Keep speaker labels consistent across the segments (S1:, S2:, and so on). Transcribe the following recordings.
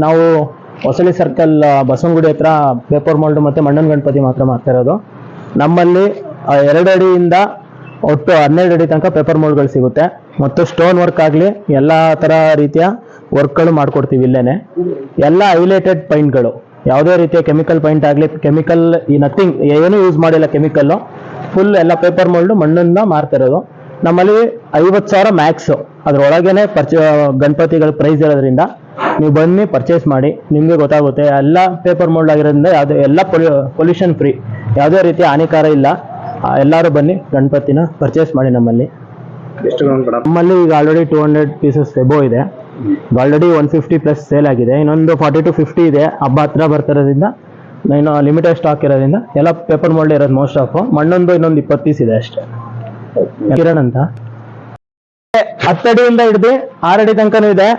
S1: ನಾವು ಹೊಸಳ್ಳಿ ಸರ್ಕಲ್ ಬಸವನಗುಡಿ ಹತ್ರ paper mould ಮತ್ತೆ ಮಣ್ಣನ್ ಗಣಪತಿ ಮಾತ್ರ ಮಾಡ್ತಾ ಇರೋದು. ನಮ್ಮಲ್ಲಿ 2 ಅಡಿಯಿಂದ ಒಟ್ಟು 12 ಅಡಿ ತನಕ ಪೇಪರ್ ಮೋಲ್ಡ್ಗಳು ಸಿಗುತ್ತೆ. ಮತ್ತು ಸ್ಟೋನ್ ವರ್ಕ್ ಆಗಲಿ ಎಲ್ಲ ಥರ ರೀತಿಯ ವರ್ಕ್ಗಳು ಮಾಡ್ಕೊಡ್ತೀವಿ ಇಲ್ಲೇನೆ. ಎಲ್ಲ ಹೈಲೈಟೆಡ್ ಪೈಂಟ್ಗಳು, ಯಾವುದೇ ರೀತಿಯ ಕೆಮಿಕಲ್ ಪೈಂಟ್ ಆಗಲಿ, ಕೆಮಿಕಲ್ ನಥಿಂಗ್ ಏನೂ ಯೂಸ್ ಮಾಡಿಲ್ಲ ಕೆಮಿಕಲ್ಲು. ಫುಲ್ ಎಲ್ಲ ಪೇಪರ್ ಮೋಲ್ಡ್ ಮಣ್ಣಿಂದ ಮಾರ್ತಾ ಇರೋದು. ನಮ್ಮಲ್ಲಿ 50,000 ಮ್ಯಾಕ್ಸು, ಅದರೊಳಗೇನೆ ಗಣಪತಿಗಳ ಪ್ರೈಸ್ ಇರೋದ್ರಿಂದ ನೀವು ಬನ್ನಿ ಪರ್ಚೇಸ್ ಮಾಡಿ, ನಿಮಗೆ ಗೊತ್ತಾಗುತ್ತೆ. ಎಲ್ಲ ಪೇಪರ್ ಮೋಲ್ಡ್ ಆಗಿರೋದ್ರಿಂದ ಯಾವುದೇ ಎಲ್ಲ ಪೊಲ್ಯೂಷನ್ ಫ್ರೀ, ಯಾವುದೇ ರೀತಿಯ ಹಾನಿಕಾರ ಇಲ್ಲ. ಎಲ್ಲರೂ ಬನ್ನಿ ಗಣಪತಿನ ಪರ್ಚೇಸ್ ಮಾಡಿ ನಮ್ಮಲ್ಲಿ. ನಮ್ಮಲ್ಲಿ ಈಗ ಆಲ್ರೆಡಿ 200 ಪೀಸಸ್ ಎಬೋ ಇದೆ. ಆಲ್ರೆಡಿ 150+ ಸೇಲ್ ಆಗಿದೆ. ಇನ್ನೊಂದು 40 to 50 ಇದೆ. ಹಬ್ಬ ಹತ್ರ ಬರ್ತಿರೋದ್ರಿಂದ ಇನ್ನು ಲಿಮಿಟೆಡ್ ಸ್ಟಾಕ್ ಇರೋದ್ರಿಂದ ಎಲ್ಲ ಪೇಪರ್ ಮೋಲ್ಡ್ ಇರೋದು ಮೋಸ್ಟ್ ಆಫ್. ಮಣ್ಣೊಂದು ಇನ್ನೊಂದು 20 ಪೀಸ್ ಇದೆ ಅಷ್ಟೇ. ಕಿರಣ್ ಅಂತ 10 ಅಡಿಯಿಂದ ಹಿಡಿದು 6 ಅಡಿ ತನಕನೂ ಇದೆ.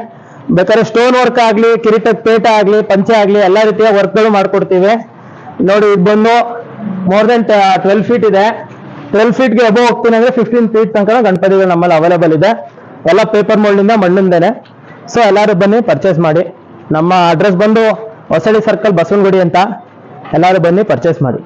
S1: ಬೇಕಾದ್ರೆ ಸ್ಟೋನ್ ವರ್ಕ್ ಆಗಲಿ, ಕಿರೀಟದ ಪೇಟ ಆಗಲಿ, ಪಂಚೆ ಆಗಲಿ, ಎಲ್ಲ ರೀತಿಯ ವರ್ಕ್ಗಳು ಮಾಡ್ಕೊಡ್ತೀವಿ. ನೋಡಿ, ಇದು ಬಂದು ಮೋರ್ ದೆನ್ 12 ಫೀಟ್ ಇದೆ. 12 ಫೀಟ್ಗೆ ಎಬೋ ಹೋಗ್ತೀನಿ ಅಂದ್ರೆ 15 ಫೀಟ್ ತನಕ ಗಣಪತಿಗಳು ನಮ್ಮಲ್ಲಿ ಅವೈಲೇಬಲ್ ಇದೆ. ಎಲ್ಲ ಪೇಪರ್ ಮೋಲ್ಡಿಂದ ಮಣ್ಣಿಂದೇನೆ. ಸೊ ಎಲ್ಲರೂ ಬನ್ನಿ ಪರ್ಚೇಸ್ ಮಾಡಿ. ನಮ್ಮ ಅಡ್ರೆಸ್ ಬಂದು ಹೊಸಳ್ಳಿ ಸರ್ಕಲ್ ಬಸವನಗುಡಿ ಅಂತ. ಎಲ್ಲರೂ ಬನ್ನಿ ಪರ್ಚೇಸ್ ಮಾಡಿ.